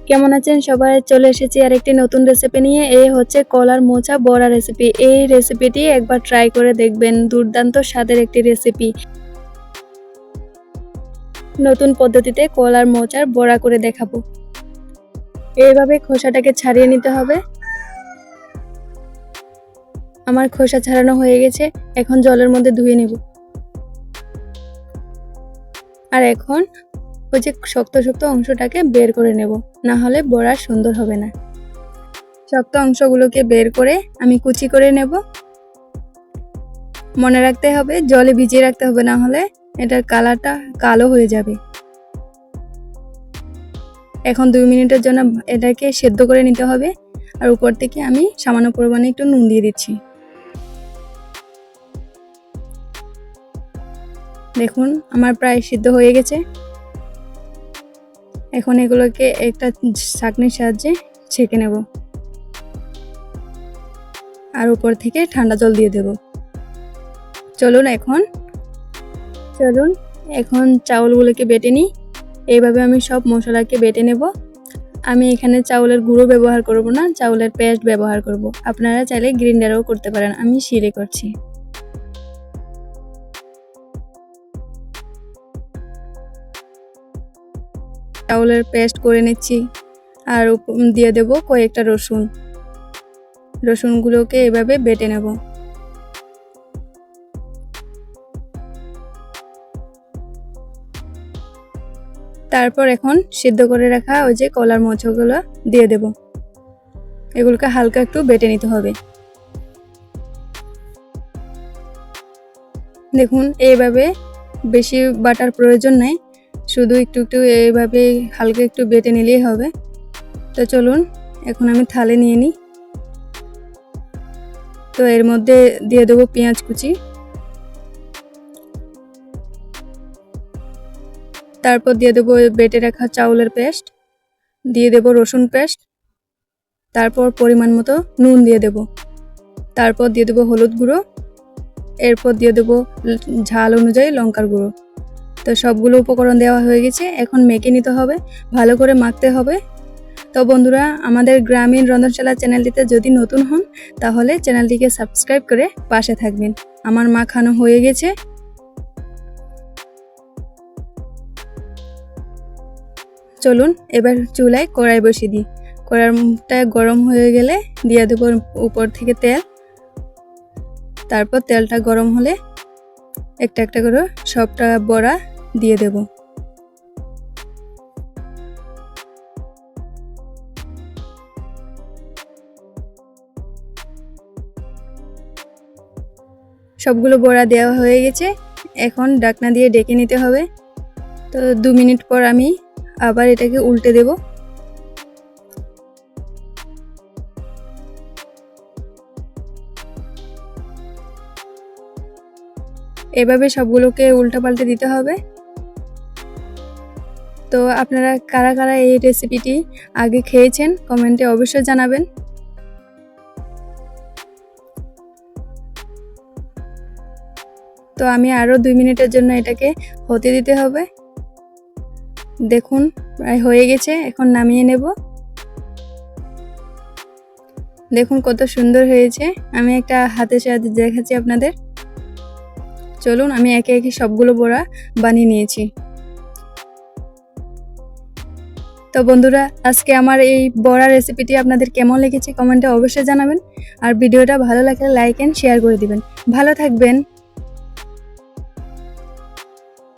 কেমন আছেন সবাই? চলে এসেছি আর একটি নতুন রেসিপি নিয়ে। এই হচ্ছে কলার মোচা বড়া রেসিপি। এই রেসিপিটি একবার ট্রাই করে দেখবেন, দুর্দান্ত স্বাদের একটি রেসিপি। নতুন পদ্ধতিতে কলার মোচার বড়া করে দেখাবো। এইভাবে খোসাটাকে ছাড়িয়ে নিতে হবে। আমার খোসা ছাড়ানো হয়ে গেছে, এখন জলের মধ্যে ধুয়ে নেব। আর এখন ওই যে শক্ত শক্ত অংশটাকে বের করে নেব, না হলে বড়া সুন্দর হবে না। শক্ত অংশগুলোকে বের করে আমি কুচি করে নেব। মনে রাখতে হবে জলে ভিজিয়ে রাখতে হবে, না হলে এটার কালারটা কালো হয়ে যাবে। এখন 2 মিনিটের জন্য এটাকে সেদ্ধ করে নিতে হবে। আর উপর থেকে আমি সামান্য পরিমাণে একটু নুন দিয়ে দিচ্ছি। দেখুন আমার প্রায় সিদ্ধ হয়ে গেছে। এখন এগুলোকে একটা ছাঁকনির সাহায্যে ছেঁকে নেব আর উপর থেকে ঠান্ডা জল দিয়ে দেব। চলুন এখন চাউলগুলোকে বেটে নিই। এইভাবে আমি সব মশলাকে বেটে নেব। আমি এখানে চাউলের গুঁড়ো ব্যবহার করব না, চাউলের পেস্ট ব্যবহার করব। আপনারা চাইলে গ্রাইন্ডারও করতে পারেন, আমি শিলে করছি। চাউলের পেস্ট করে নিচ্ছি আর দিয়ে দেব কয়েকটা রসুনগুলোকে এভাবে বেটে নেব। তারপর এখন সিদ্ধ করে রাখা ওই যে কলার মোচাগুলো দিয়ে দেব। এগুলোকে হালকা একটু বেটে নিতে হবে। দেখুন এইভাবে বেশি বাটার প্রয়োজন নাই, শুধু একটু একটু এইভাবে হালকা একটু বেটে নিলেই হবে। তো চলুন এখন আমি থালে নিয়ে নিই। তো এর মধ্যে দিয়ে দেবো পেঁয়াজ কুচি, তারপর দিয়ে দেবো বেটে রাখা চাউলের পেস্ট, দিয়ে দেবো রসুন পেস্ট, তারপর পরিমাণ মতো নুন দিয়ে দেব, তারপর দিয়ে দেবো হলুদ গুঁড়ো, এরপর দিয়ে দেবো ঝাল অনুযায়ী লঙ্কার গুঁড়ো। তো সবগুলো উপকরণ দেওয়া হয়ে গেছে, এখন মেখে নিতে হবে, ভালো করে মাখতে হবে। তো বন্ধুরা, আমাদের গ্রামীণ রন্ধনশালা চ্যানেলটিতে যদি নতুন হন তাহলে চ্যানেলটিকে সাবস্ক্রাইব করে পাশে থাকবেন। আমার মাখানো হয়ে গেছে। চলুন এবার চুলায় কড়াই বসিয়ে দিই। কড়াইটা গরম হয়ে গেলে দিয়ে দেবো উপর থেকে তেল। তারপর তেলটা গরম হলে একটা একটা করে সবটা বড়া দিয়ে দেব। সবগুলো বড়া দেওয়া হয়ে গেছে, এখন ঢাকনা দিয়ে ঢেকে নিতে হবে। তো 2 মিনিট পর আমি আবার এটাকে উল্টে দেব। এভাবে সবগুলোকে উল্টাপাল্টে দিতে হবে। তো আপনারা কারা কারা এই রেসিপিটি আগে খেয়েছেন কমেন্টে অবশ্যই জানাবেন। তো আমি আরও 2 মিনিটের জন্য এটাকে হতে দিতে হবে। দেখুন প্রায় হয়ে গেছে, এখন নামিয়ে নেব। দেখুন কত সুন্দর হয়েছে, আমি একটা হাতের সাহায্যে দেখাচ্ছি আপনাদের। চলুন আমি একে একে সবগুলো বড়া বানিয়ে নিয়েছি। তো বন্ধুরা, আজকে আমার এই বড়া রেসিপিটি আপনাদের কেমন লেগেছে কমেন্টে অবশ্যই জানাবেন। আর ভিডিওটা ভালো লাগলে লাইক এন্ড শেয়ার করে দিবেন। ভালো থাকবেন।